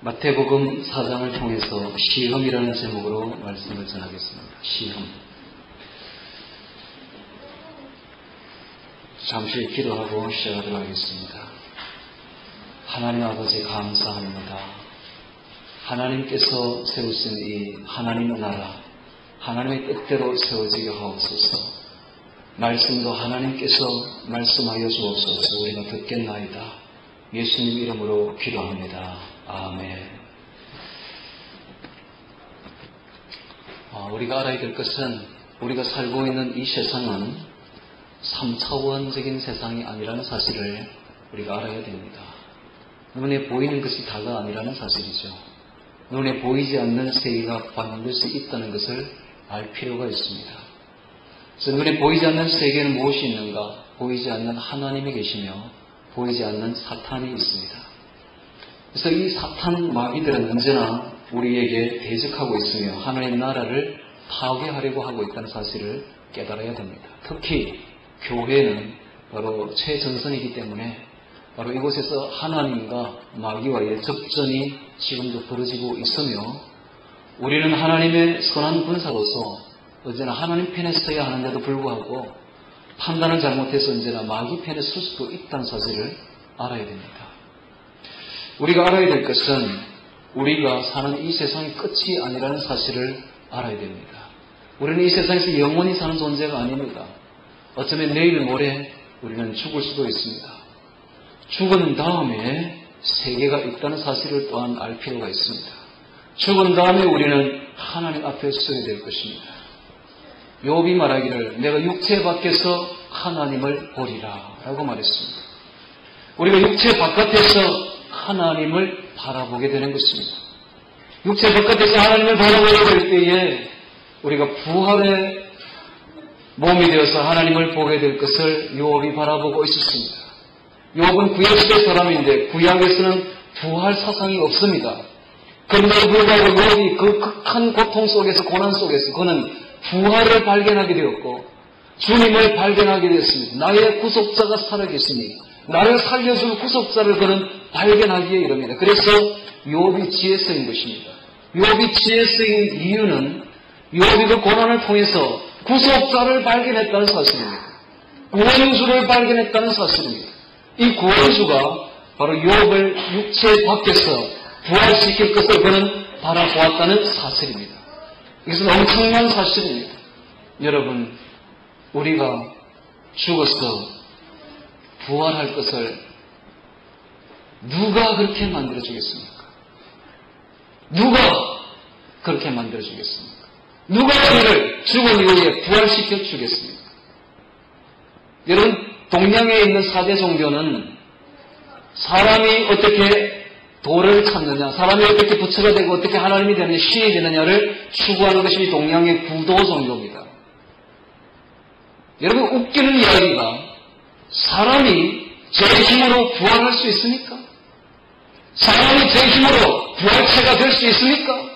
마태복음 4장을 통해서 시험이라는 제목으로 말씀을 전하겠습니다. 시험. 잠시 기도하고 시작하도록 하겠습니다. 하나님 아버지 감사합니다. 하나님께서 세우신 이 하나님의 나라, 하나님의 뜻대로 세워지게 하옵소서. 말씀도 하나님께서 말씀하여 주옵소서. 우리가 듣겠나이다. 예수님 이름으로 기도합니다. 아멘. 우리가 알아야 될 것은 우리가 살고 있는 이 세상은 3차원적인 세상이 아니라는 사실을 우리가 알아야 됩니다. 눈에 보이는 것이 다가 아니라는 사실이죠. 눈에 보이지 않는 세계가 만들 수 있다는 것을 알 필요가 있습니다. 그래서 눈에 보이지 않는 세계에는 무엇이 있는가? 보이지 않는 하나님이 계시며 보이지 않는 사탄이 있습니다. 그래서 이 사탄 마귀들은 언제나 우리에게 대적하고 있으며 하나님 나라를 파괴하려고 하고 있다는 사실을 깨달아야 됩니다. 특히 교회는 바로 최전선이기 때문에 바로 이곳에서 하나님과 마귀와의 접전이 지금도 벌어지고 있으며 우리는 하나님의 선한 군사로서 언제나 하나님 편에 서야 하는데도 불구하고 판단을 잘못해서 언제나 마귀 편에 설 수도 있다는 사실을 알아야 됩니다. 우리가 알아야 될 것은 우리가 사는 이 세상의 끝이 아니라는 사실을 알아야 됩니다. 우리는 이 세상에서 영원히 사는 존재가 아닙니다. 어쩌면 내일 모레 우리는 죽을 수도 있습니다. 죽은 다음에 세계가 있다는 사실을 또한 알 필요가 있습니다. 죽은 다음에 우리는 하나님 앞에 서야 될 것입니다. 욥이 말하기를 내가 육체 밖에서 하나님을 보리라 라고 말했습니다. 우리가 육체 바깥에서 하나님을 바라보게 되는 것입니다. 육체 바깥에서 하나님을 바라보게 될 때에 우리가 부활의 몸이 되어서 하나님을 보게 될 것을 욥이 바라보고 있었습니다. 욥은 구약시대 사람인데 구약에서는 부활 사상이 없습니다. 그런데도 불구하고 욥이 그 극한 고통 속에서 고난 속에서 그는 부활을 발견하게 되었고 주님을 발견하게 되었습니다. 나의 구속자가 살아계시니 나를 살려줄 구속자를 그는 발견하기에 이릅니다. 그래서 욥이 지혜 쓰인 것입니다. 욥이 지혜 쓰인 이유는 욥이 그 고난을 통해서 구속자를 발견했다는 사실입니다. 구원주를 발견했다는 사실입니다. 이 구원주가 바로 욥을 육체 밖에서 부활시킬 것을 그는 바라보았다는 사실입니다. 이것은 엄청난 사실입니다. 여러분, 우리가 죽어서 부활할 것을 누가 그렇게 만들어주겠습니까? 누가 그렇게 만들어주겠습니까? 누가 우리를 죽은 이후에 부활시켜 주겠습니까? 여러분, 동양에 있는 4대 종교는 사람이 어떻게 도를 찾느냐, 사람이 어떻게 부처가 되고 어떻게 하나님이 되느냐, 신이 되느냐를 추구하는 것이 동양의 구도 종교입니다. 여러분, 웃기는 이야기가 사람이 제 힘으로 부활할 수 있습니까? 사람이 제 힘으로 부활체가 될 수 있습니까?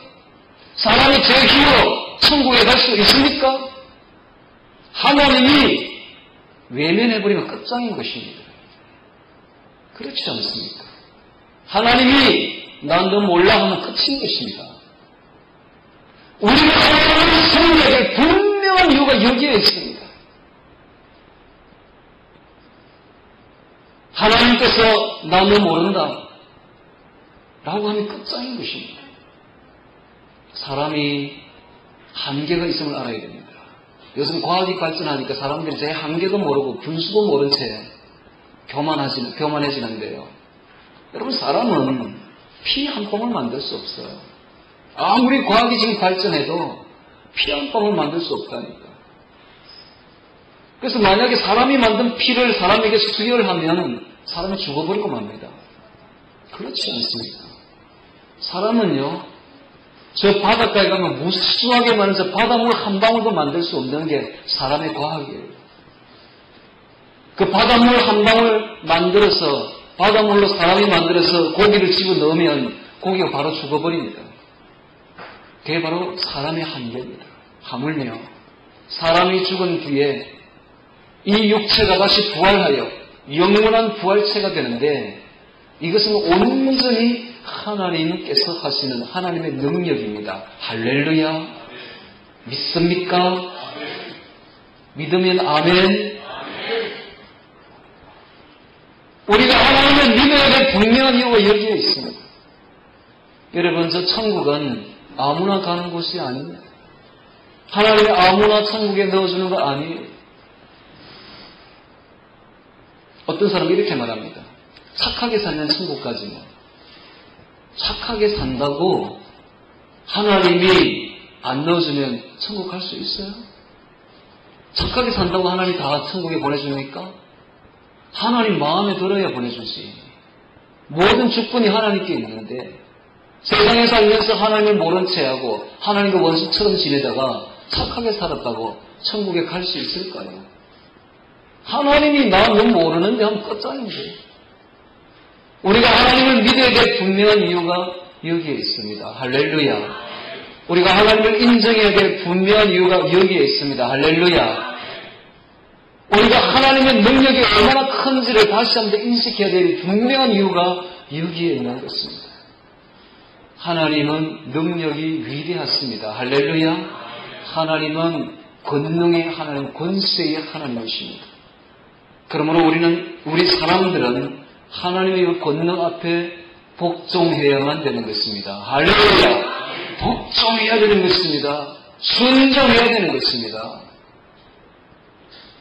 사람이 제 힘으로 천국에 갈 수 있습니까? 하나님이 외면해버리면 끝장인 것입니다. 그렇지 않습니까? 하나님이 난 너 몰라 하면 끝인 것입니다. 우리가 하나님의 성격을 분명한 이유가 여기에 있습니다. 하나님께서 나 너 모른다 라고 하면 끝장인 것입니다. 사람이 한계가 있음을 알아야 됩니다. 요즘 과학이 발전하니까 사람들이 제 한계도 모르고 분수도 모른 채 교만해지는데요. 여러분, 사람은 피 한 방울 만들 수 없어요. 아무리 과학이 지금 발전해도 피 한 방울 만들 수 없다니까. 그래서 만약에 사람이 만든 피를 사람에게 수혈하면 사람이 죽어버리고 맙니다. 그렇지 않습니까? 사람은요, 저 바닷가에 가면 무수하게 많은 저 바닷물 한 방울도 만들 수 없는 게 사람의 과학이에요. 그 바닷물 한 방울 만들어서, 바닷물로 사람이 만들어서 고기를 집어넣으면 고기가 바로 죽어버립니다. 그게 바로 사람의 한계입니다. 하물며 사람이 죽은 뒤에 이 육체가 다시 부활하여 영원한 부활체가 되는데 이것은 온전히 하나님께서 하시는 하나님의 능력입니다. 할렐루야. 믿습니까? 믿으면 아멘. 우리가 하나님을 믿어야 될 분명한 이유가 여기에 있습니다. 여러분, 저 천국은 아무나 가는 곳이 아닙니다. 하나님이 아무나 천국에 넣어주는 거 아니에요. 어떤 사람이 이렇게 말합니다. 착하게 살면 천국 가지 뭐. 착하게 산다고 하나님이 안 넣어주면 천국 갈 수 있어요? 착하게 산다고 하나님 다 천국에 보내줍니까? 하나님 마음에 들어야 보내주지. 모든 주권이 하나님께 있는데 세상에 살면서 하나님을 모른 채하고 하나님과 원수처럼 지내다가 착하게 살았다고 천국에 갈 수 있을까요? 하나님이 나 너무 모르는데 하면 끝장인데. 우리가 하나님을 믿어야 될 분명한 이유가 여기에 있습니다. 할렐루야. 우리가 하나님을 인정해야 될 분명한 이유가 여기에 있습니다. 할렐루야. 우리가 하나님의 능력이 얼마나 큰지를 다시 한번 인식해야 될 분명한 이유가 여기에 있는 것입니다. 하나님은 능력이 위대하십니다. 할렐루야. 하나님은 권능의 하나님, 권세의 하나님이십니다. 그러므로 우리 사람들은 하나님의 권능 앞에 복종해야만 되는 것입니다. 할렐루야. 복종해야 되는 것입니다. 순종해야 되는 것입니다.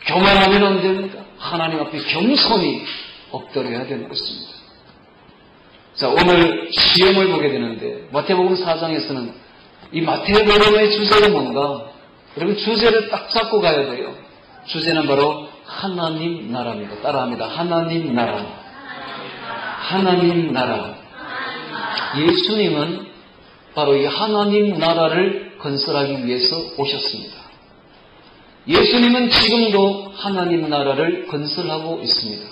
교만하면 안 됩니다. 하나님 앞에 겸손히 엎드려야 되는 것입니다. 자, 오늘 시험을 보게 되는데 마태복음 4장에서는 이 마태복음의 주제는 뭔가? 여러분, 주제를 딱 잡고 가야 돼요. 주제는 바로 하나님 나라입니다. 따라합니다. 하나님 나라. 하나님 나라. 예수님은 바로 이 하나님 나라를 건설하기 위해서 오셨습니다. 예수님은 지금도 하나님 나라를 건설하고 있습니다.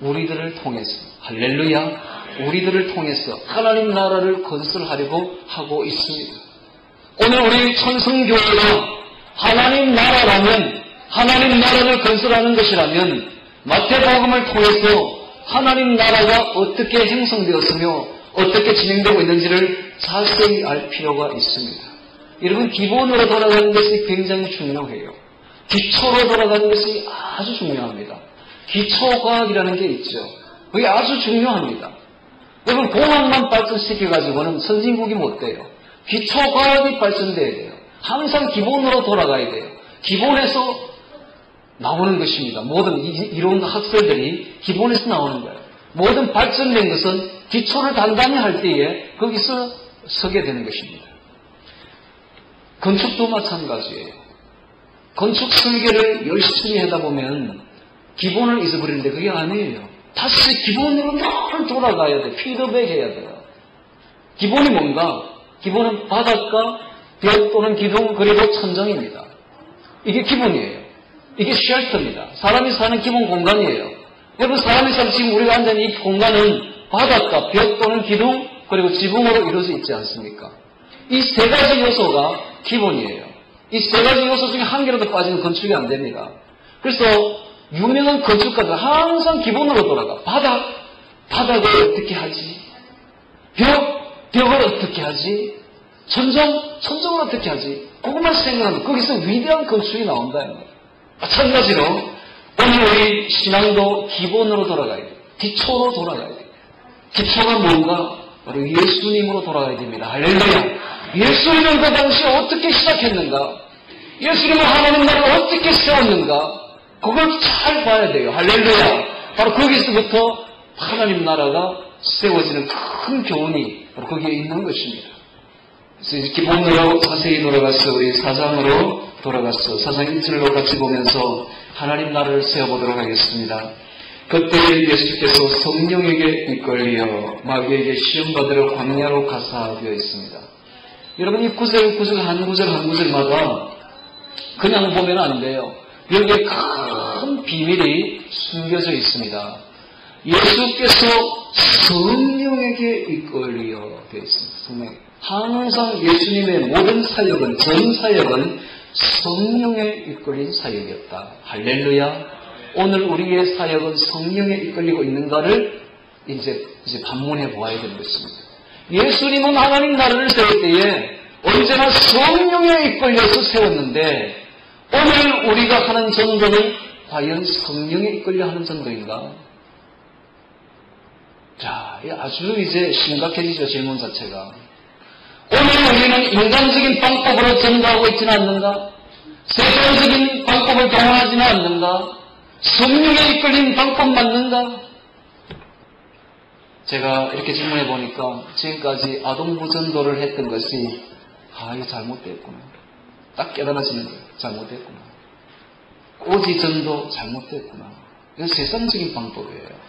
우리들을 통해서. 할렐루야. 우리들을 통해서 하나님 나라를 건설하려고 하고 있습니다. 오늘 우리 천성교회가 하나님 나라라면, 하나님 나라를 건설하는 것이라면 마태복음을 통해서 하나님 나라가 어떻게 형성되었으며 어떻게 진행되고 있는지를 자세히 알 필요가 있습니다. 여러분, 기본으로 돌아가는 것이 굉장히 중요해요. 기초로 돌아가는 것이 아주 중요합니다. 기초과학이라는 게 있죠. 그게 아주 중요합니다. 여러분, 공학만 발전시켜가지고는 선진국이 못 돼요. 기초과학이 발전돼야 돼요. 항상 기본으로 돌아가야 돼요. 기본에서 나오는 것입니다. 모든 이론 학설들이 기본에서 나오는 거예요. 모든 발전된 것은 기초를 단단히 할 때에 거기서 서게 되는 것입니다. 건축도 마찬가지예요. 건축 설계를 열심히 하다 보면 기본을 잊어버리는데 그게 아니에요. 다시 기본으로 늘 돌아가야 돼요. 피드백 해야 돼요. 기본이 뭔가? 기본은 바닥과 벽 또는 기둥 그리고 천정입니다. 이게 기본이에요. 이게 쉘터입니다. 사람이 사는 기본 공간이에요. 여러분, 사람이 사는 지금 우리가 앉은 이 공간은 바닥과 벽 또는 기둥 그리고 지붕으로 이루어져 있지 않습니까? 이 세 가지 요소가 기본이에요. 이 세 가지 요소 중에 한 개라도 빠지면 건축이 안 됩니다. 그래서 유명한 건축가들 항상 기본으로 돌아가. 바닥을 어떻게 하지? 벽을 어떻게 하지? 천정을 어떻게 하지? 그것만 생각하면 거기서 위대한 건축이 나온다. 마찬가지로 오늘 우리 신앙도 기본으로 돌아가야 돼요. 기초로 돌아가야 돼요. 기초가 뭔가? 바로 예수님으로 돌아가야 됩니다. 할렐루야. 예수님은 그 당시에 어떻게 시작했는가? 예수님은 하나님 나라를 어떻게 세웠는가? 그걸 잘 봐야 돼요. 할렐루야. 바로 거기서부터 하나님 나라가 세워지는 큰 교훈이 바로 거기에 있는 것입니다. 그래서 이제 기본으로 자세히 돌아가서 우리 4장으로 돌아가서 4장 1절로 같이 보면서 하나님 나라를 세워보도록 하겠습니다. 그때 예수께서 성령에게 이끌려 마귀에게 시험받으러 광야로 가사 되어 있습니다. 여러분, 이 구절 한 구절마다 그냥 보면 안 돼요. 여기에 큰 비밀이 숨겨져 있습니다. 예수께서 성령에게 이끌려 되어 있습니다. 성령. 항상 예수님의 모든 사역은, 전 사역은 성령에 이끌린 사역이었다. 할렐루야. 오늘 우리의 사역은 성령에 이끌리고 있는가를 이제 반문해 보아야 되는 것입니다. 예수님은 하나님 나라를 세울 때에 언제나 성령에 이끌려서 세웠는데 오늘 우리가 하는 전도는 과연 성령에 이끌려 하는 전도인가? 자, 아주 이제 심각해지죠, 질문 자체가. 오늘 우리는 인간적인 방법으로 전도하고 있지는 않는가? 세상적인 방법을 동원하지는 않는가? 성령에 이끌린 방법 맞는가? 제가 이렇게 질문해 보니까 지금까지 아동부 전도를 했던 것이 이거 잘못됐구나. 딱 깨달아지는 거예요. 잘못됐구나. 오지 전도 잘못됐구나. 이건 세상적인 방법이에요.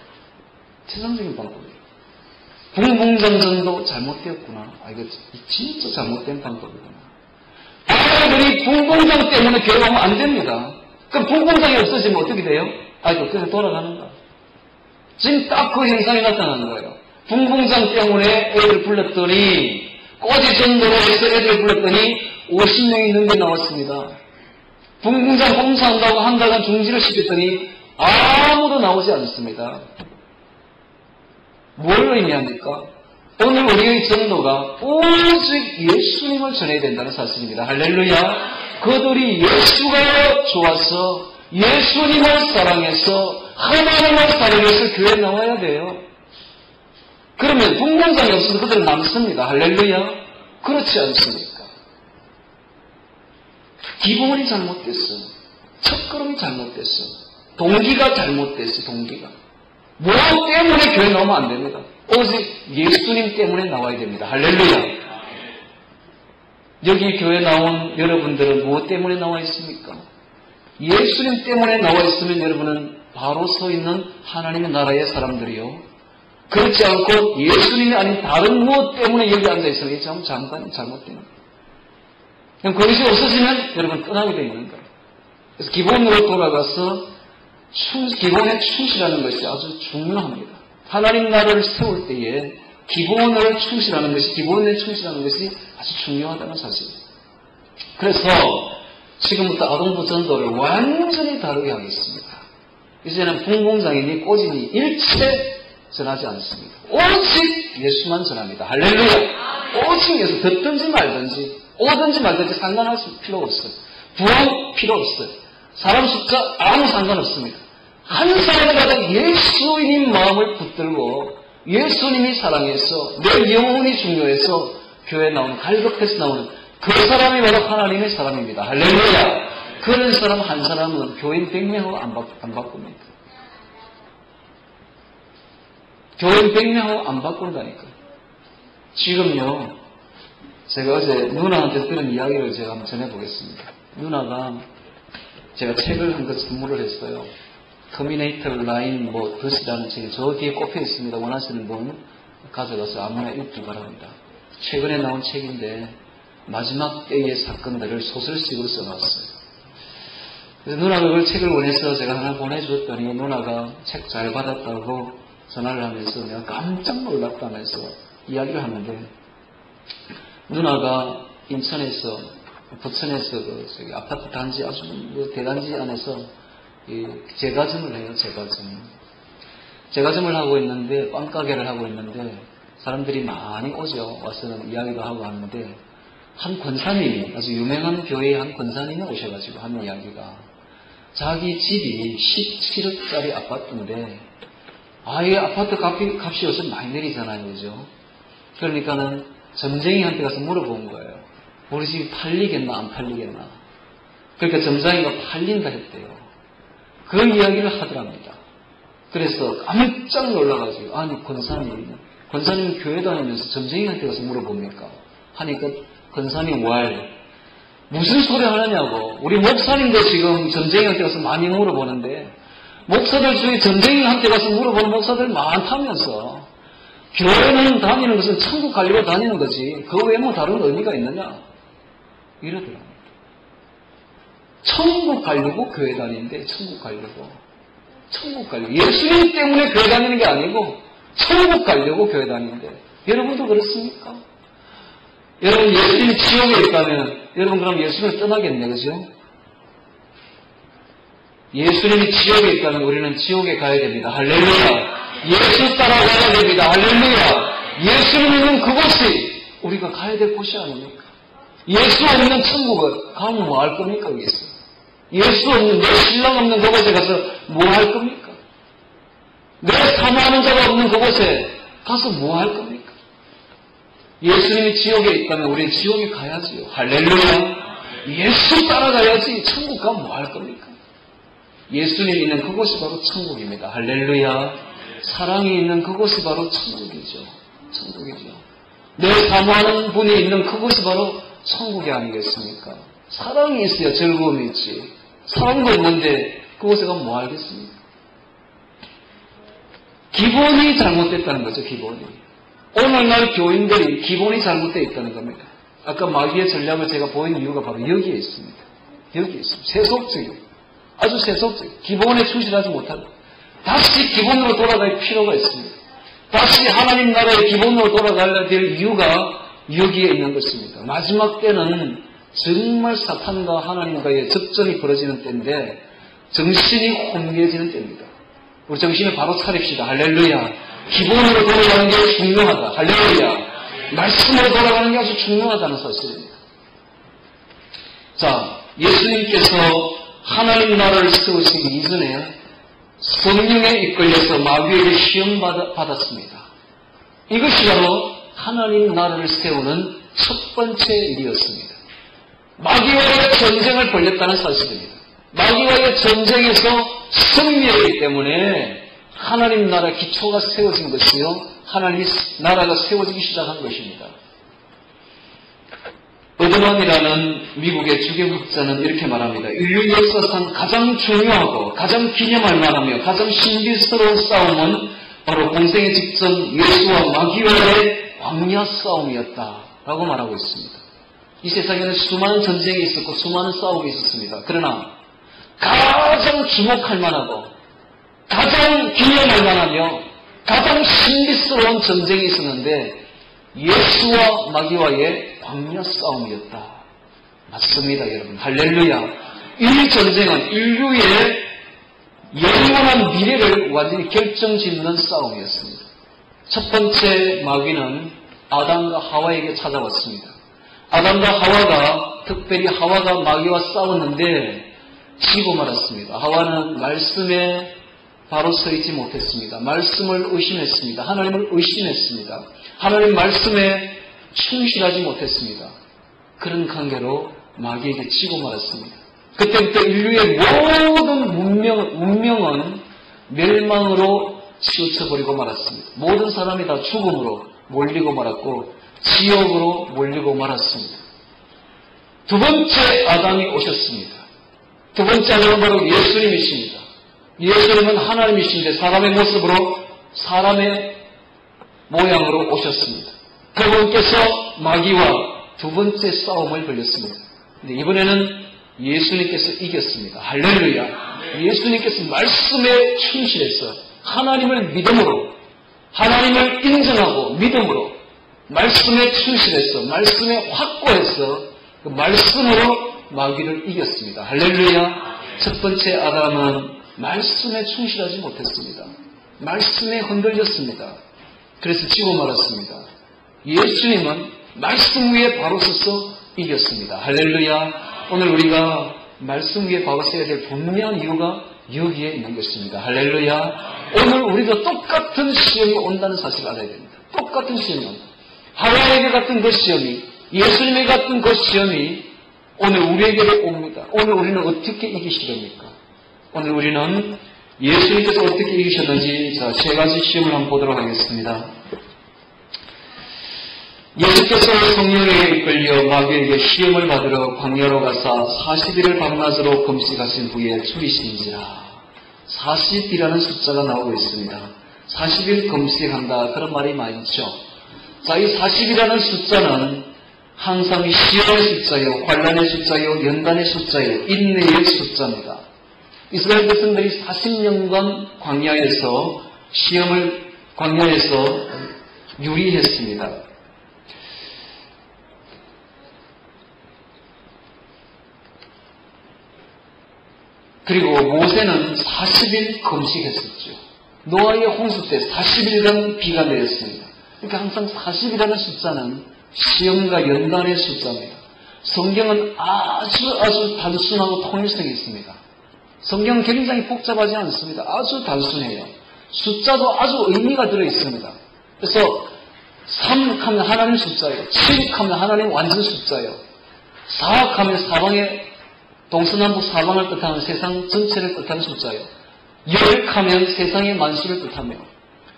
세상적인 방법이에요. 붕붕장 전도 잘못되었구나. 이거 진짜 잘못된 방법이구나. 아이들이 붕붕장 때문에 교회 오면 안 됩니다. 그럼 붕붕장이 없어지면 어떻게 돼요? 아이고, 그냥 돌아가는가. 지금 딱 그 현상이 나타나는 거예요. 붕붕장 때문에 애들 불렀더니, 꼬지 전도로 해서 애들 불렀더니 50명이 넘게 나왔습니다. 붕붕장 봉사한다고 한 달간 중지를 시켰더니 아무도 나오지 않습니다. 뭘 의미합니까? 오늘 우리의 전도가 오직 예수님을 전해야 된다는 사실입니다. 할렐루야. 그들이 예수가 좋아서 예수님을 사랑해서 하나님을 사랑해서 교회에 나와야 돼요. 그러면 붕붕장이 없어서 그들은 남습니다. 할렐루야. 그렇지 않습니까? 기본이 잘못됐어. 첫걸음이 잘못됐어. 동기가 잘못됐어. 동기가. 뭐 때문에 교회 나오면 안 됩니다. 오직 예수님 때문에 나와야 됩니다. 할렐루야. 여기 교회 나온 여러분들은 무엇 때문에 나와 있습니까? 예수님 때문에 나와 있으면 여러분은 바로 서 있는 하나님의 나라의 사람들이요. 그렇지 않고 예수님이 아닌 다른 무엇 때문에 여기 앉아 있으면 이게 잠깐 잘못된 거예요. 그것이 없어지면 여러분 떠나게 되어 있는 거예요. 그래서 기본으로 돌아가서 기본에 충실하는 것이 아주 중요합니다. 하나님 나라를 세울 때에 기본을 충실하는 것이, 기본에 충실하는 것이 아주 중요하다는 사실입니다. 그래서 지금부터 아동부 전도를 완전히 다르게 하겠습니다. 이제는 붕붕장이니 꼬지니 일체 전하지 않습니다. 오직 예수만 전합니다. 할렐루야. 오직 예수. 듣든지 말든지 오든지 말든지 상관할 필요가 없어요. 부흥 필요 없어요. 사람 숫자 아무 상관없습니다. 한 사람이라도 예수님 마음을 붙들고 예수님이 사랑해서 내 영혼이 중요해서 교회에 나오는, 갈급해서 나오는 그 사람이 바로 하나님의 사람입니다. 할렐루야. 그런 사람 한 사람은 교인 100명하고 안 바꿉니다. 교인 100명하고 안 바꾼다니까. 지금요, 제가 어제 누나한테 들은 이야기를 제가 한번 전해보겠습니다. 누나가 제가 책을 한 권 선물을 했어요. 터미네이터 라인 덫이라는 책이 저 뒤에 꼽혀 있습니다. 원하시는 분 가져가서 아무나 읽기 바랍니다. 최근에 나온 책인데 마지막 때의 사건들을 소설식으로 써놨어요. 그래서 누나가 그걸 책을 원해서 제가 하나 보내줬더니 누나가 책 잘 받았다고 전화를 하면서 내가 깜짝 놀랐다면서 이야기를 하는데, 누나가 인천에서 부천에서 아파트 단지 아주 대단지 안에서 제과점을 해요. 제과점을 하고 있는데, 빵가게를 하고 있는데 사람들이 많이 오죠. 와서는 이야기도 하고 하는데, 한 권사님이, 아주 유명한 교회의 한 권사님이 오셔가지고 하는 이야기가, 자기 집이 17억짜리 아파트인데 이 아파트 값이 요즘 많이 내리잖아요. 그죠? 그러니까는 점쟁이한테 가서 물어본 거예요. 우리 집이 팔리겠나 안 팔리겠나. 그러니까 점장이가 팔린다 했대요. 그 이야기를 하더랍니다. 그래서 깜짝 놀라가지고, 아니 권사님은 교회 다니면서 점쟁이한테 가서 물어봅니까? 하니까 권사님 무슨 소리 하느냐고. 우리 목사님도 지금 점쟁이한테 가서 많이 물어보는데, 목사들 중에 점쟁이한테 가서 물어보는 목사들 많다면서, 교회는 다니는 것은 천국 가려고 다니는 거지 그 외에 뭐 다른 의미가 있느냐 이러더랍니다. 천국 가려고 교회 다니는데, 천국 가려고 예수님 때문에 교회 다니는 게 아니고 천국 가려고 교회 다니는데, 여러분도 그렇습니까? 여러분 예수님이 지옥에 있다면 여러분 그럼 예수님을 떠나겠네. 그죠? 예수님이 지옥에 있다면 우리는 지옥에 가야 됩니다. 할렐루야. 예수 따라가야 됩니다. 할렐루야. 예수님 있는 그곳이 우리가 가야 될 곳이 아닙니까? 예수 없는 천국을 가면 뭐 할 겁니까? 여기서 예수 없는, 내 신랑 없는 그곳에 가서 뭐 할 겁니까? 내 사모하는 자가 없는 그곳에 가서 뭐 할 겁니까? 예수님이 지옥에 있다면 우리는 지옥에 가야지요. 할렐루야. 예수 따라가야지. 천국 가면 뭐 할 겁니까? 예수님 있는 그곳이 바로 천국입니다. 할렐루야. 사랑이 있는 그곳이 바로 천국이죠. 천국이죠. 내 사모하는 분이 있는 그곳이 바로 천국이 아니겠습니까? 사랑이 있어야 즐거움이 있지. 사랑도 없는데 그곳에 가면 뭐 하겠습니까? 기본이 잘못됐다는 거죠. 기본이. 오늘날 교인들이 기본이 잘못되어 있다는 겁니다. 아까 마귀의 전략을 제가 보인 이유가 바로 여기에 있습니다. 여기에 있습니다. 세속적이에요. 아주 세속적이에요. 기본에 충실하지 못하고 다시 기본으로 돌아갈 필요가 있습니다. 다시 하나님 나라의 기본으로 돌아가야 될 이유가 여기에 있는 것입니다. 마지막 때는 정말 사탄과 하나님과의 접전이 벌어지는 때인데 정신이 혼미해지는 때입니다. 우리 정신을 바로 차립시다. 할렐루야. 기본으로 돌아가는 게 중요하다. 할렐루야. 말씀으로 돌아가는 게 아주 중요하다는 사실입니다. 자, 예수님께서 하나님 나라를 세우시기 이전에 성령에 이끌려서 마귀에게 시험받았습니다. 이것이 바로 하나님 나라를 세우는 첫 번째 일이었습니다. 마귀와의 전쟁을 벌였다는 사실입니다. 마귀와의 전쟁에서 승리했기 때문에 하나님 나라 기초가 세워진 것이요, 하나님 나라가 세워지기 시작한 것입니다. 어드먼이라는 미국의 주경학자는 이렇게 말합니다. 인류 역사상 가장 중요하고 가장 기념할 만하며 가장 신비스러운 싸움은 바로 공생의 직전 예수와 마귀와의 광야 싸움이었다라고 말하고 있습니다. 이 세상에는 수많은 전쟁이 있었고 수많은 싸움이 있었습니다. 그러나 가장 주목할 만하고 가장 기념할 만하며 가장 신비스러운 전쟁이 있었는데 예수와 마귀와의 광야 싸움이었다. 맞습니다, 여러분. 할렐루야. 이 전쟁은 인류의 영원한 미래를 완전히 결정짓는 싸움이었습니다. 첫 번째 마귀는 아담과 하와에게 찾아왔습니다. 아담과 하와가, 특별히 하와가 마귀와 싸웠는데 지고 말았습니다. 하와는 말씀에 바로 서 있지 못했습니다. 말씀을 의심했습니다. 하나님을 의심했습니다. 하나님 말씀에 충실하지 못했습니다. 그런 관계로 마귀에게 지고 말았습니다. 그때부터 인류의 모든 문명은 멸망으로 치우쳐버리고 말았습니다. 모든 사람이 다 죽음으로 몰리고 말았고 지옥으로 몰리고 말았습니다. 두 번째 아담이 오셨습니다. 두 번째 아담은 바로 예수님이십니다. 예수님은 하나님이신데 사람의 모습으로 사람의 모양으로 오셨습니다. 그분께서 마귀와 두 번째 싸움을 벌였습니다. 근데 이번에는 예수님께서 이겼습니다. 할렐루야. 예수님께서 말씀에 충실해서 하나님을 믿음으로, 하나님을 인정하고 믿음으로 말씀에 충실해서 말씀에 확고해서 그 말씀으로 마귀를 이겼습니다. 할렐루야. 첫 번째 아담은 말씀에 충실하지 못했습니다. 말씀에 흔들렸습니다. 그래서 지고 말았습니다. 예수님은 말씀 위에 바로 서서 이겼습니다. 할렐루야. 오늘 우리가 말씀 위에 바로 서야 될 분명한 이유가 여기에 있는 것입니다. 할렐루야. 오늘 우리도 똑같은 시험이 온다는 사실을 알아야 됩니다. 똑같은 시험이 온다. 하와에게 같은 그 시험이, 예수님에 같은 그 시험이 오늘 우리에게도 옵니다. 오늘 우리는 어떻게 이기시렵니까? 오늘 우리는 예수님께서 어떻게 이기셨는지 세 가지 시험을 한번 보도록 하겠습니다. 예수께서 성령에 이끌려 마귀에게 시험을 받으러 광야로 가사 40일을 밤낮으로 금식하신 후에 줄이신지라. 40이라는 숫자가 나오고 있습니다. 40일 금식한다, 그런 말이 많죠. 자, 이 40이라는 숫자는 항상 시험의 숫자요, 환난의 숫자요, 연단의 숫자요, 인내의 숫자입니다. 이스라엘 백성들이 40년간 광야에서 유리했습니다. 그리고 모세는 40일 금식했었죠. 노아의 홍수 때 40일간 비가 내렸습니다. 그러니까 항상 40이라는 숫자는 시험과 연단의 숫자입니다. 성경은 아주 단순하고 통일성이 있습니다. 성경은 굉장히 복잡하지 않습니다. 아주 단순해요. 숫자도 아주 의미가 들어있습니다. 그래서 3 하면 하나님 숫자예요. 7 하면 하나님 완전 숫자예요. 4 하면 사방의 동서남북 사방을 뜻하는 세상 전체를 뜻하는 숫자예요. 10 하면 세상의 만수를 뜻하며,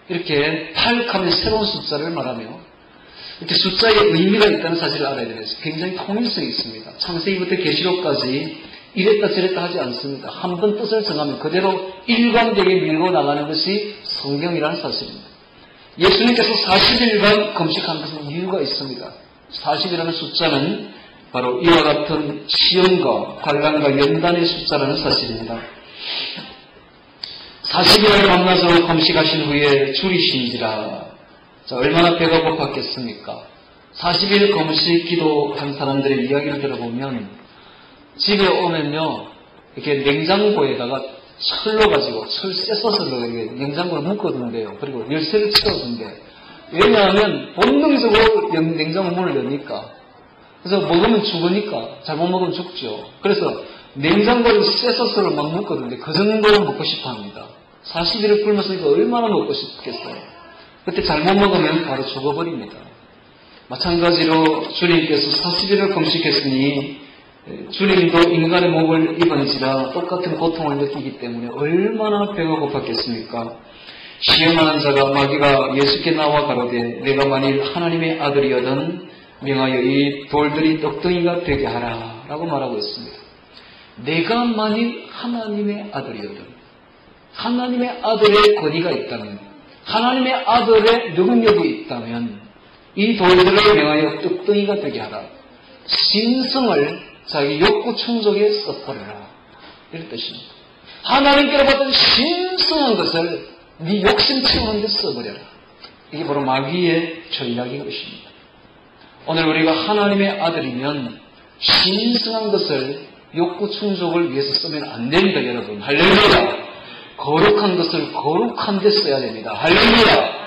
이렇게 8 하면 새로운 숫자를 말하며, 이렇게 숫자에 의미가 있다는 사실을 알아야 되는 것이 굉장히 통일성이 있습니다. 창세기부터 계시록까지 이랬다 저랬다 하지 않습니다. 한 번 뜻을 정하면 그대로 일관되게 밀고 나가는 것이 성경이라는 사실입니다. 예수님께서 40일간 금식한 것은 이유가 있습니다. 40이라는 숫자는 바로 이와 같은 시험과 관람과 연단의 숫자라는 사실입니다. 40일을 만나서 금식하신 후에 줄이신지라. 자, 얼마나 배가 고팠겠습니까? 40일 금식 기도한 사람들의 이야기를 들어보면 집에 오면요, 이렇게 냉장고에다가 철로 가지고, 쇠서스로 냉장고를 묶어둔대요. 그리고 열쇠를 채워둔대요. 왜냐하면 본능적으로 냉장고 문을 여니까. 그래서 먹으면 죽으니까, 잘못 먹으면 죽죠. 그래서 냉장고를 쇠서스로 막 묶어둔대. 그 정도로 먹고 싶어 합니다. 40일을 굶어서 이거 얼마나 먹고 싶겠어요. 그때 잘못 먹으면 바로 죽어버립니다. 마찬가지로 주님께서 40일을 금식했으니 주님도 인간의 몸을 입은지라 똑같은 고통을 느끼기 때문에 얼마나 배가 고팠겠습니까? 시험하는 자가 마귀가 예수께 나와 가로되 내가 만일 하나님의 아들이여든 명하여 이 돌들이 떡덩이가 되게 하라 라고 말하고 있습니다. 내가 만일 하나님의 아들이여든, 하나님의 아들의 권위가 있다면, 하나님의 아들의 능력이 있다면 이 돌들을 명하여 떡덩이가 되게 하라. 신성을 자기 욕구 충족에 써버려라. 이런 뜻입니다. 하나님께로부터 신성한 것을 네 욕심 채우는 데 써버려라. 이게 바로 마귀의 전략인 것입니다. 오늘 우리가 하나님의 아들이면 신성한 것을 욕구 충족을 위해서 쓰면 안 됩니다, 여러분. 할렐루야. 거룩한 것을 거룩한 데 써야 됩니다. 할렐루야.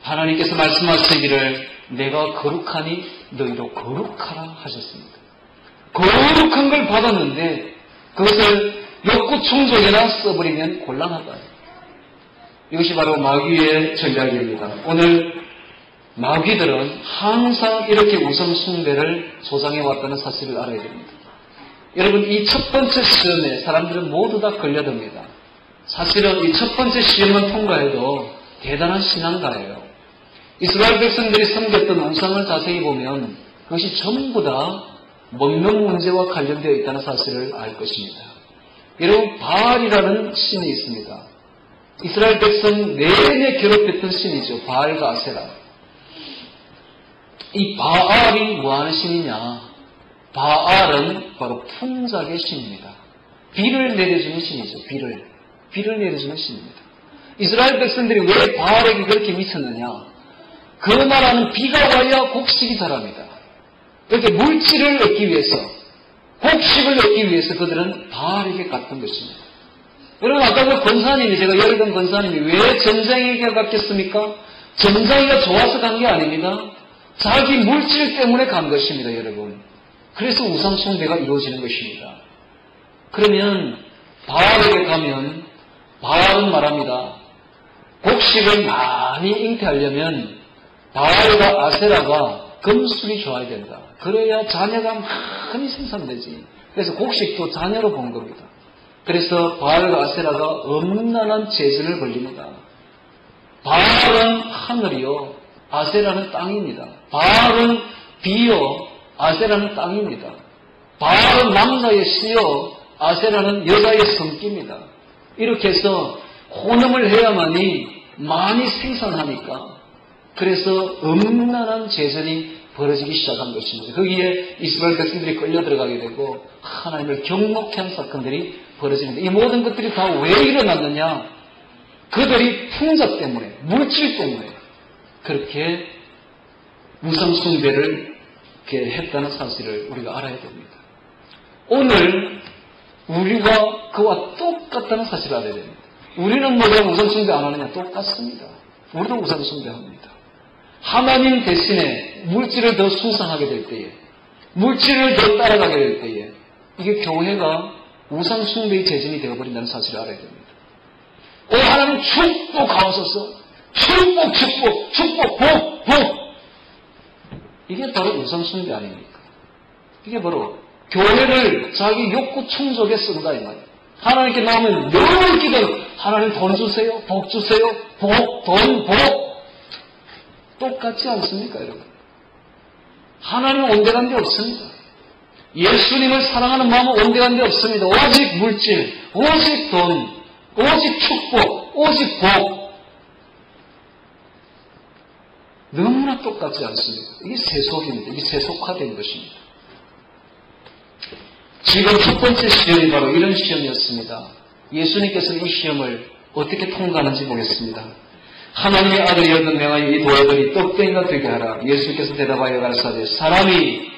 하나님께서 말씀하시기를 내가 거룩하니 너희도 거룩하라 하셨습니다. 거룩한 걸 받았는데 그것을 욕구 충족에나 써버리면 곤란하다. 이것이 바로 마귀의 전략입니다. 오늘 마귀들은 항상 이렇게 우상 숭배를 조장해왔다는 사실을 알아야 됩니다. 여러분, 이 첫 번째 시험에 사람들은 모두 다 걸려듭니다. 사실은 이 첫 번째 시험을 통과해도 대단한 신앙가예요. 이스라엘 백성들이 섬겼던 우상을 자세히 보면 그것이 전부 다 먹는 문제와 관련되어 있다는 사실을 알 것입니다. 여러분, 바알이라는 신이 있습니다. 이스라엘 백성 내내 괴롭혔던 신이죠. 바알과 아세라. 이 바알이 뭐하는 신이냐? 바알은 바로 풍작의 신입니다. 비를 내려주는 신이죠. 비를 내려주는 신입니다. 이스라엘 백성들이 왜 바알에게 그렇게 미쳤느냐? 그 나라는 비가 와야 곡식이 자랍니다. 이렇게 물질을 얻기 위해서, 곡식을 얻기 위해서 그들은 바알에게 갔던 것입니다. 여러분, 아까 그 권사님이, 제가 여의던 권사님이 왜 전쟁에게 갔겠습니까? 전쟁이가 좋아서 간 게 아닙니다. 자기 물질 때문에 간 것입니다, 여러분. 그래서 우상숭배가 이루어지는 것입니다. 그러면 바알에게 가면 바알은 말합니다. 곡식을 많이 잉태하려면 바알과 아세라가 금술이 좋아야 된다. 그래야 자녀가 많이 생산되지. 그래서 곡식도 자녀로 본 겁니다. 그래서 바알과 아세라가 엄난한 재전을 벌립니다. 바알은 하늘이요, 아세라는 땅입니다. 바알은 비요, 아세라는 땅입니다. 바알은 남자의 씨요, 아세라는 여자의 성기입니다. 이렇게 해서 혼음을 해야만이 많이 생산하니까, 그래서 엄난한 재전이 벌어지기 시작한 것입니다. 거기에 이스라엘 백성들이 끌려 들어가게 되고 하나님을 경목케 한 사건들이 벌어집니다. 이 모든 것들이 다 왜 일어났느냐? 그들이 풍작 때문에, 물질 때문에 그렇게 우상숭배를 이렇게 했다는 사실을 우리가 알아야 됩니다. 오늘 우리가 그와 똑같다는 사실을 알아야 됩니다. 우리는 뭐가 우상숭배 안 하느냐? 똑같습니다. 우리도 우상 숭배합니다. 하나님 대신에 물질을 더 숭상하게 될 때에, 물질을 더 따라가게 될 때에 이게 교회가 우상 숭배의 재진이 되어버린다는 사실을 알아야 됩니다. 하나님 축복하옵소서, 축복, 복. 이게 바로 우상 숭배 아닙니까? 이게 바로 교회를 자기 욕구 충족에 쓴다 이 말이에요. 하나님께 나오면 늘 기도, 하나님 돈 주세요, 복 주세요, 돈, 복. 똑같지 않습니까, 여러분? 하나님은 온데간데 없습니다. 예수님을 사랑하는 마음은 온데간데 없습니다. 오직 물질, 오직 돈, 오직 축복, 오직 복. 너무나 똑같지 않습니까? 이게 세속입니다. 이게 세속화된 것입니다. 지금 첫 번째 시험이 바로 이런 시험이었습니다. 예수님께서 이 시험을 어떻게 통과하는지 보겠습니다. 하나님의 아들이 얻은 명하여 이 돌들이 떡덩이가 되게 하라. 예수께서 대답하여 가라사대 사람이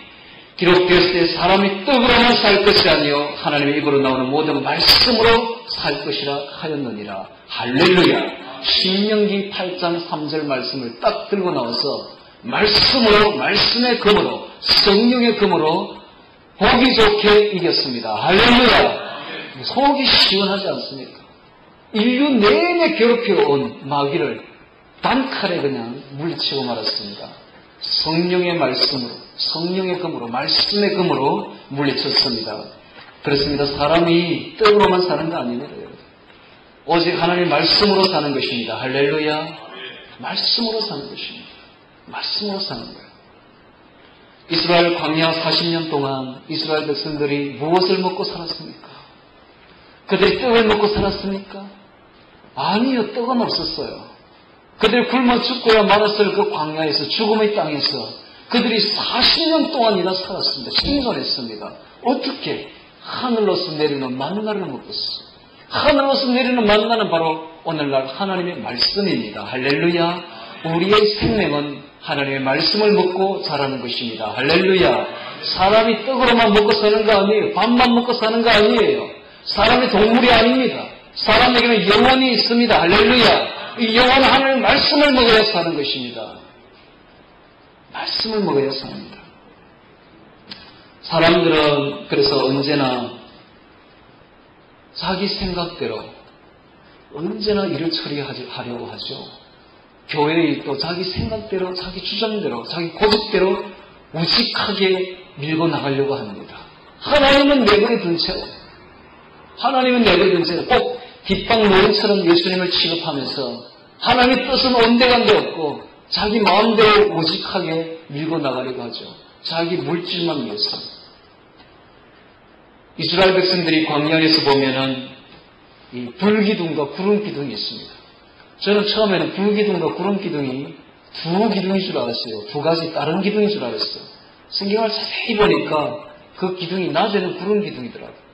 기록되었을 때 사람이 떡으로만 살 것이 아니요 하나님의 입으로 나오는 모든 말씀으로 살 것이라 하였느니라. 할렐루야. 신명기 8장 3절 말씀을 딱 들고 나와서 말씀으로, 말씀의 검으로, 성령의 검으로 보기 좋게 이겼습니다. 할렐루야. 속이 시원하지 않습니까? 인류 내내 괴롭혀온 마귀를 단칼에 그냥 물리치고 말았습니다. 성령의 말씀으로, 성령의 검으로, 말씀의 검으로 물리쳤습니다. 그렇습니다. 사람이 떡으로만 사는 거 아닙니다. 여러분. 오직 하나님의 말씀으로 사는 것입니다. 할렐루야. 말씀으로 사는 것입니다. 말씀으로 사는 거예요. 이스라엘 광야 40년 동안 이스라엘 백성들이 무엇을 먹고 살았습니까? 그들이 떡을 먹고 살았습니까? 아니요, 떡은 없었어요. 그들이 굶어 죽고야 말았을 그 광야에서, 죽음의 땅에서 그들이 40년 동안이나 살았습니다. 생존했습니다. 어떻게? 하늘로서 내리는 만나를 먹었어요. 하늘로서 내리는 만나는 바로 오늘날 하나님의 말씀입니다. 할렐루야. 우리의 생명은 하나님의 말씀을 먹고 자라는 것입니다. 할렐루야. 사람이 떡으로만 먹고 사는 거 아니에요. 밥만 먹고 사는 거 아니에요. 사람이 동물이 아닙니다. 사람에게는 영혼이 있습니다. 할렐루야. 이 영혼은 하나님의 말씀을 먹어야 사는 것입니다. 말씀을 먹어야 삽니다. 사람들은 그래서 언제나 자기 생각대로 언제나 일을 처리하려고 하죠. 교회의 또 자기 생각대로, 자기 주장대로, 자기 고집대로 우직하게 밀고 나가려고 합니다. 하나님은 내버려 둔 채로, 하나님은 내버려 둔 채로 꼭 뒷방노인처럼 예수님을 취급하면서 하나님의 뜻은 온데간데 없고 자기 마음대로 우직하게 밀고 나가려고 하죠. 자기 물질만 위해서. 이스라엘 백성들이 광야에서 보면은 이 불기둥과 구름기둥이 있습니다. 저는 처음에는 불기둥과 구름기둥이 두 기둥인 줄 알았어요. 두 가지 다른 기둥인 줄 알았어요. 성경을 자세히 보니까 그 기둥이 낮에는 구름기둥이더라고요.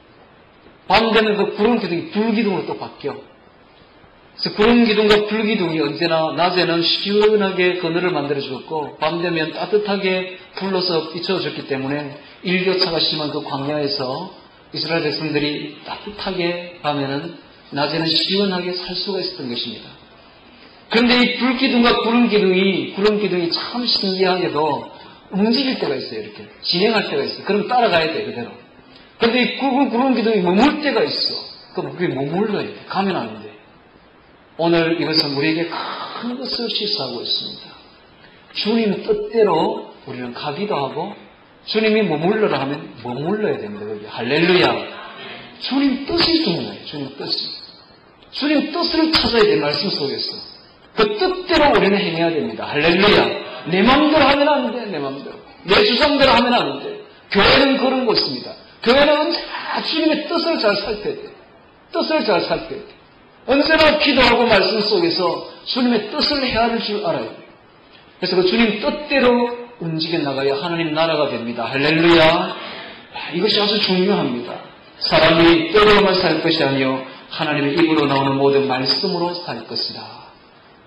밤 되면 그 구름기둥이 불기둥으로 또 바뀌어. 그래서 구름기둥과 불기둥이 언제나 낮에는 시원하게 그늘을 만들어주었고 밤 되면 따뜻하게 불러서 비춰줬기 때문에 일교차가 심한 그 광야에서 이스라엘 백성들이 따뜻하게 밤에는 낮에는 시원하게 살 수가 있었던 것입니다. 그런데 이 불기둥과 구름기둥이 참 신기하게도 움직일 때가 있어요. 이렇게 진행할 때가 있어요. 그럼 따라가야 돼 그대로. 그런데 이 구름기둥이 머물 때가 있어. 그럼 그게 머물러야 돼. 가면 안 돼. 오늘 이것은 우리에게 큰 것을 시사하고 있습니다. 주님 뜻대로 우리는 가기도 하고 주님이 머물러라 하면 머물러야 됩니다. 거기. 할렐루야. 주님 뜻이 중요해요. 주님 뜻이. 주님 뜻을 찾아야 돼. 말씀 속에서. 그 뜻대로 우리는 행해야 됩니다. 할렐루야. 내 마음대로 하면 안 돼. 내 마음대로. 내 주장대로 하면 안 돼. 교회는 그런 곳입니다. 교회는 언제나 주님의 뜻을 잘 살펴야 돼. 뜻을 잘 살펴야 돼. 언제나 기도하고 말씀 속에서 주님의 뜻을 헤아릴 줄 알아야 돼. 그래서 그 주님 뜻대로 움직여 나가야 하나님 나라가 됩니다. 할렐루야. 이것이 아주 중요합니다. 사람이 떡으로만 살 것이 아니요 하나님의 입으로 나오는 모든 말씀으로 살 것이다.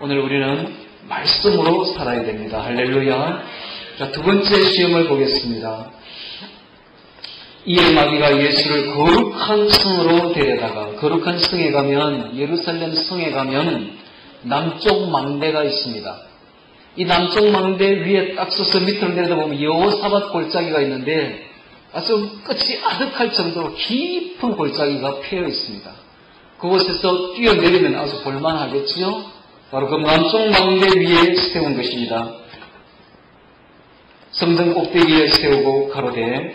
오늘 우리는 말씀으로 살아야 됩니다. 할렐루야. 자, 두 번째 시험을 보겠습니다. 이에 마귀가 예수를 거룩한 성으로 데려다가, 거룩한 성에 가면, 예루살렘 성에 가면 남쪽 망대가 있습니다. 이 남쪽 망대 위에 딱 서서 밑으로 내려다보면 여호사밧 골짜기가 있는데 아주 끝이 아득할 정도로 깊은 골짜기가 패여 있습니다. 그곳에서 뛰어내리면 아주 볼만하겠지요? 바로 그 남쪽 망대 위에 세운 것입니다. 성전 꼭대기에 세우고 가로되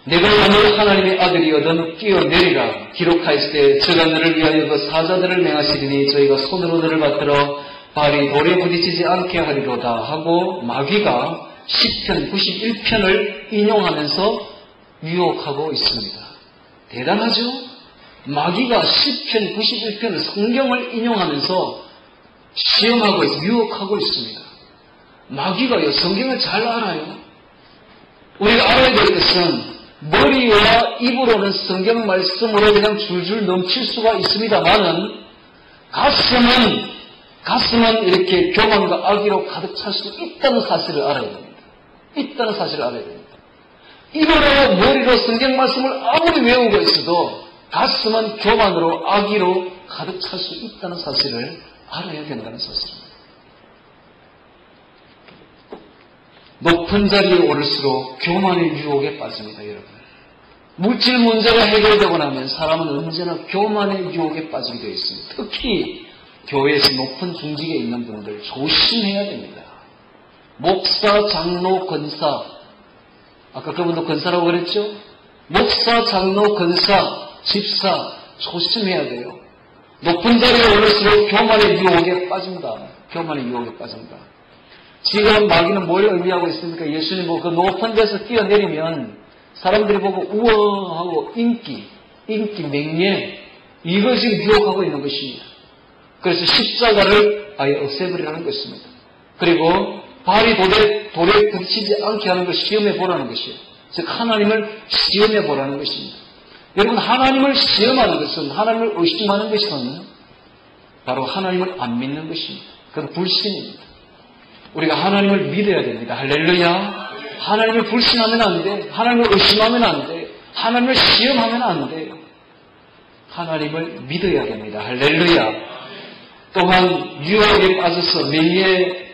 내가 오늘 하나님의 아들이거든 뛰어내리라 기록하였을 때 저가 너를 위하여 그 사자들을 맹하시리니 저희가 손으로 너를 받들어 발이 돌에 부딪히지 않게 하리로다 하고 마귀가 시편 91편을 인용하면서 유혹하고 있습니다. 대단하죠? 마귀가 시편 91편을 성경을 인용하면서 시험하고 유혹하고 있습니다. 마귀가요 성경을 잘 알아요. 우리가 알아야 될 것은 머리와 입으로는 성경 말씀으로 그냥 줄줄 넘칠 수가 있습니다만은 가슴은 이렇게 교만과 악의로 가득 찰 수 있다는 사실을 알아야 됩니다. 있다는 사실을 알아야 됩니다. 입으로 머리로 성경 말씀을 아무리 외우고 있어도 가슴은 교만으로 악의로 가득 찰 수 있다는 사실을 알아야 된다는 사실입니다. 높은 자리에 오를수록 교만의 유혹에 빠집니다, 여러분. 물질 문제가 해결되고 나면 사람은 언제나 교만의 유혹에 빠지게 되어 있습니다. 특히 교회에서 높은 중직에 있는 분들 조심해야 됩니다. 목사, 장로, 권사, 아까 그분도 권사라고 그랬죠? 목사, 장로, 권사, 집사 조심해야 돼요. 높은 자리에 오를수록 교만의 유혹에 빠진다. 교만의 유혹에 빠진다. 지금 마귀는 뭘 의미하고 있습니까? 예수님 그 높은 데서 뛰어내리면 사람들이 보고 우와 하고 인기, 맹예 이걸 지금 유혹하고 있는 것입니다. 그래서 십자가를 아예 없애버리라는 것입니다. 그리고 발이 돌에 부딪히지 않게 하는 걸 시험해 보라는 것이에요. 즉 하나님을 시험해 보라는 것입니다. 여러분 하나님을 시험하는 것은 하나님을 의심하는 것은 바로 하나님을 안 믿는 것입니다. 그건 불신입니다. 우리가 하나님을 믿어야 됩니다. 할렐루야. 하나님을 불신하면 안 돼. 하나님을 의심하면 안 돼. 하나님을 시험하면 안 돼. 하나님을 믿어야 됩니다. 할렐루야. 또한 유혹에 빠져서 맹의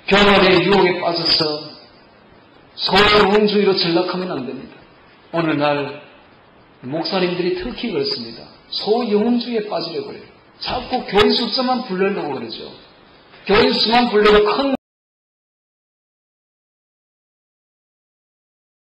교만의 유혹에 빠져서 소유주의로 전락하면 안 됩니다. 오늘날 목사님들이 특히 그렇습니다. 소유주의에 빠지려고 그래요. 자꾸 교인 숫자만 불려려고 그러죠. 교인 수만 불려도 큰